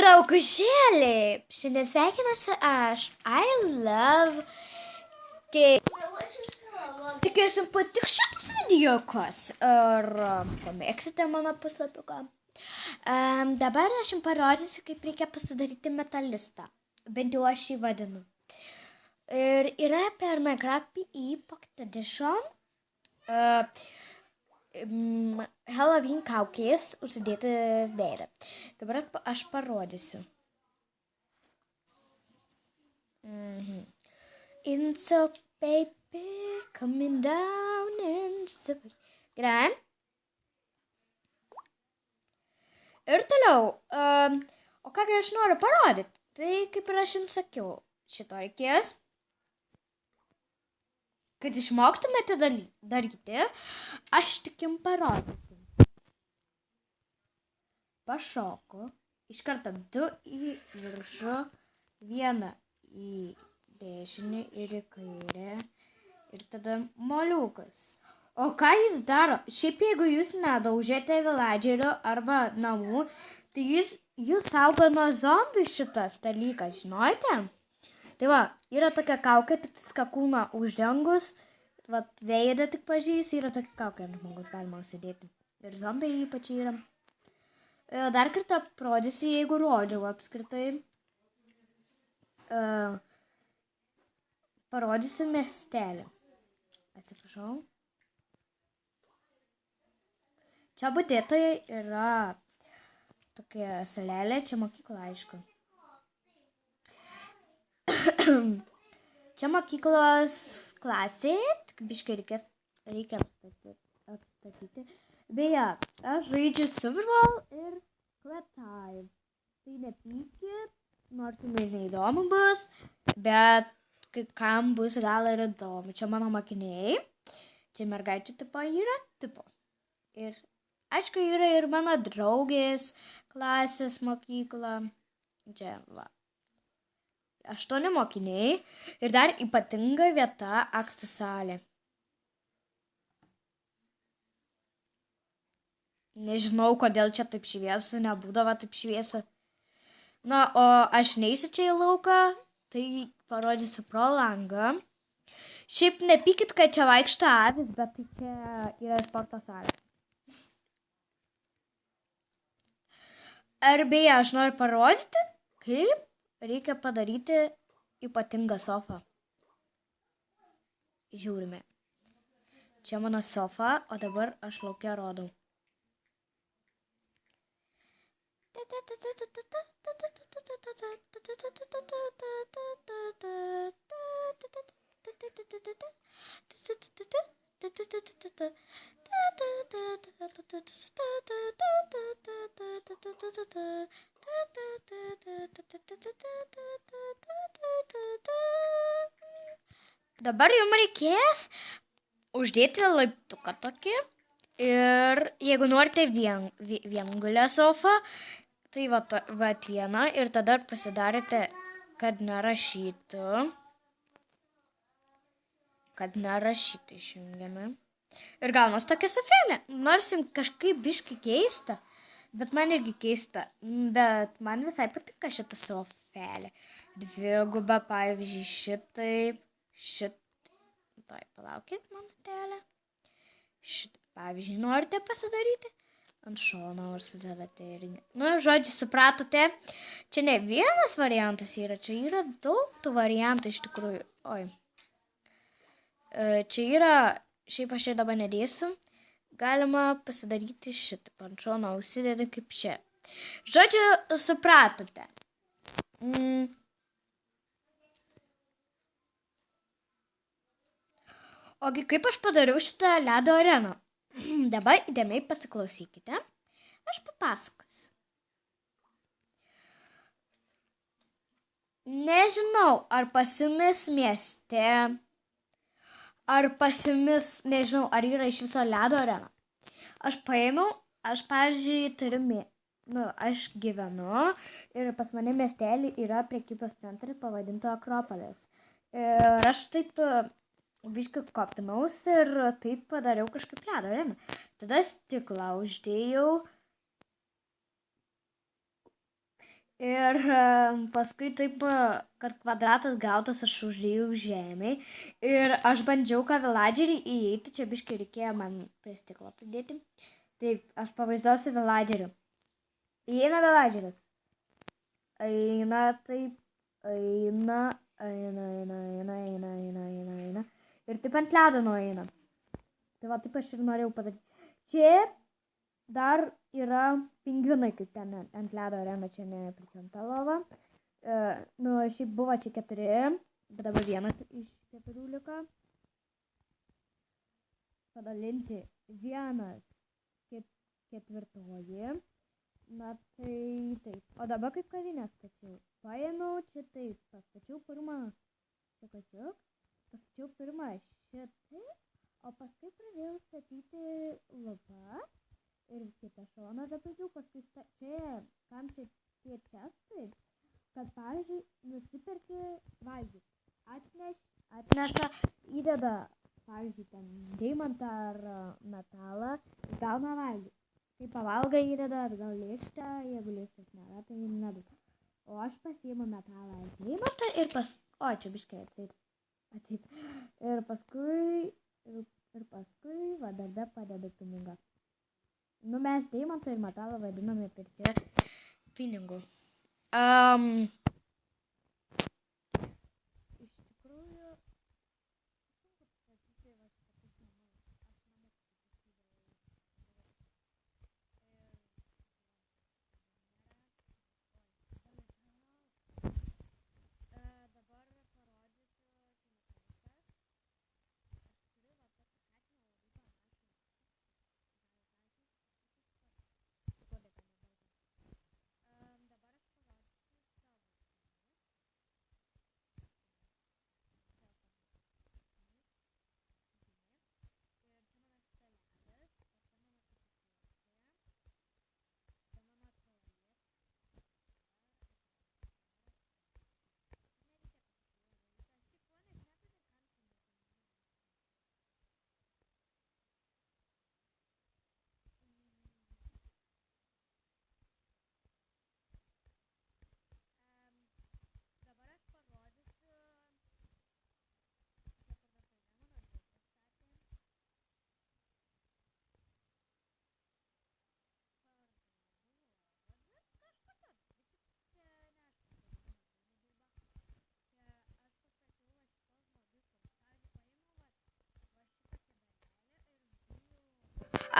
Draugužėliai, šiandien sveikinasi aš, I love cake. Tikiuosi patiks šitas videokas ir pamėgsite mano puslapiuką. Dabar aš jums parodysiu, kaip reikia pasidaryti metalistą. Bent jau aš jį vadinu. Ir yra per Minecraft į Pocket Edition Halloween kaukės užsidėti veidą. Dabar aš parodysiu. Insult baby coming down insult. Gerai. Ir toliau. O ką aš noriu parodyti? Tai kaip ir aš jums sakiau, šito reikės. Kad išmoktumėte daryti, aš tik jums parodysiu. Pašoku, iš karto 2 į viršų, 1 į dešinę ir į kairę, ir tada moliukas. O ką jis daro? Šiaip jeigu jūs nedaužėte viladžerio arba namų, tai jūs saugo nuo zombių šitas dalykas, žinote? Tai va, yra tokia kaukė, tik kūną uždengus, veidą tik pažįs, yra tokia kaukė ant žmogus galima užsidėti. Ir zombiai ypač yra. Dar kartą parodysiu, jeigu rodžiau apskritai. Parodysiu miestelį. Atsiprašau. Čia budėtojai yra tokia salelė, čia mokykla, aišku. Čia mokyklos klasė, tik biškai reikia apstatyti. Beje, aš žaidžiu Survival ir Cletive. Tai nepykit, nors jums neįdomu bus, bet kai kam bus gal ir įdomu. Čia mano mokiniai, čia mergaičių tipo yra tipo. Ir aišku, yra ir mano draugės klasės mokykla. Čia va. 8 mokiniai ir dar ypatinga vieta aktų salė. Nežinau, kodėl čia taip šviesu, nebūdavo taip šviesu. Na, o aš neisiu čia į lauką, tai parodysiu pro langą. Šiaip nepykit, kad čia vaikšto avis, bet tai čia yra sporto salė. Ir beje, aš noriu parodyti, kaip reikia padaryti ypatingą sofą. Žiūrime. Čia mano sofa, o dabar aš laukia rodau. Dabar jums reikės uždėti laiptuką tokį ir jeigu norite viengulę sofą, tai vat vieną ir tada pasidarėte, kad nerašytų. Išjungiame. Ir gaunas tokia sofėlė. Nors jums kažkaip biškai keista, bet man irgi keista. Bet man visai patinka šitą sofėlę. Dviguba, pavyzdžiui, šitaip. Tai palaukit, mano. Šitaip, pavyzdžiui, norite pasidaryti? Ant šono užsidedate irgi. Nu, žodžiu, supratote, čia ne vienas variantas yra, čia yra daug tų variantų iš tikrųjų. Oi. Čia yra, šiaip aš čia dabar nedėsiu, galima pasidaryti šitaip, ant šono užsidėti kaip čia. Žodžiu, supratote. Ogi kaip aš padariau šitą ledo areną? Dabar įdėmiai pasiklausykite. Aš papasakosiu. Nežinau, ar pasimis mieste, ar pasimis, nežinau, ar yra iš viso ledo arena. Aš paėmiau, pavyzdžiui, aš gyvenu ir pas mane miestelį yra prekybos centrai pavadinto Akropolis. Ir aš taip biškai kopinaus ir taip padariau kažkaip ledo areną. Tada stiklą uždėjau Ir paskui taip, kad kvadratas gautas, aš uždėjau žemė. Ir aš bandžiau ką villagerį įeiti, čia biškai reikėjo man prie stiklo pridėti. Taip, aš pavaizduosiu villagerių. Įeina villageris. Eina taip, eina. Ir taip ant ledo nueina. Tai va, taip aš ir norėjau padaryti. Čia dar yra pingvinai, kaip ten ant ledo arena, čia nepričiamta lova. Šiaip buvo čia 4, bet dabar 1 iš 4 liko. Padalinti 1/4. Na tai taip. O dabar kaip kavinę stačiau. Paėmiau čia taip. Pastačiau pirmą šikačiuks. Pastačiau pirmą šitai. O paskui pradėjau statyti lupas. Ir kitą šoną dabaigiau. Paskui čia, kam čia tie čestai. Kad, pavyzdžiui, nusiperki valgyti. Atneša, įdeda, pavyzdžiui, ten deimantą ar metalą. Gauna valgyti. Kai pavalga įdeda atgal lėkštę, jeigu lėkštės nėra, tai nedaug. O aš pasiimu metalą ir deimantą ir o, čia biškai atseit. Ir paskui va, darbe padedu pinigą. Mes deimantą ir metalą vadiname pirčia pinigų. Iš tikrųjų,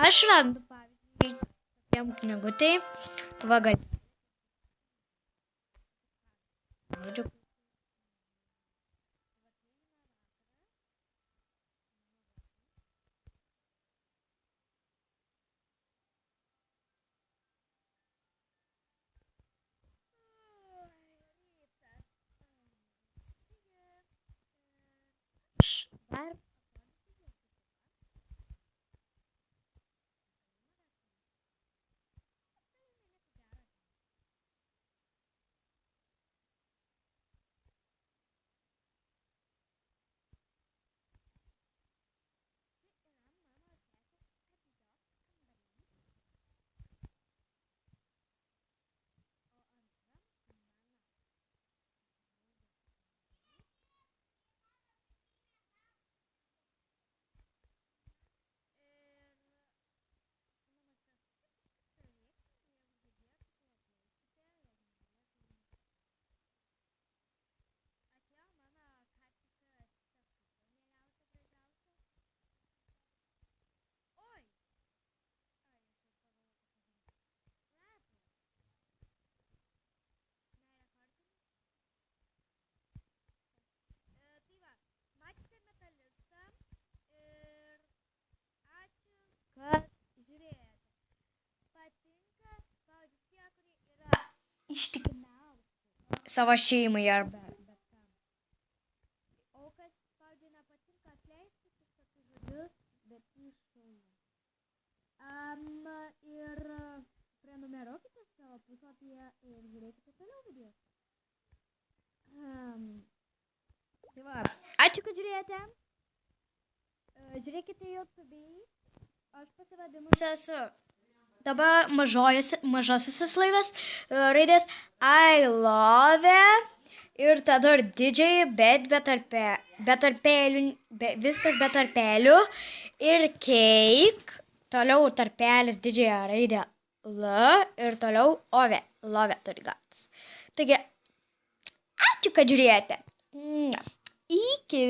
aš randu, pavyzdžiui, tokiam knygutėj, vagal. Dar ištikimiausi savo šeimai arba bet kam. O kas, pavyzdžiui, nepatinka, atleiskit už tokius žodžius, bet jūs šaunu. Ir prenumeruokite savo puslapyje ir žiūrėkite toliau video. Tai va, ačiū, kad žiūrėjote. Žiūrėkite YouTube. Aš pasivadinusi esu dabar mažosios raidės I love ir tada ir didžiai, bet be tarpelių, viskas be tarpelių ir cake, toliau tarpelis didžiąją raidę L ir toliau ove, love turi gautis. Taigi, ačiū, kad žiūrėjote. Iki.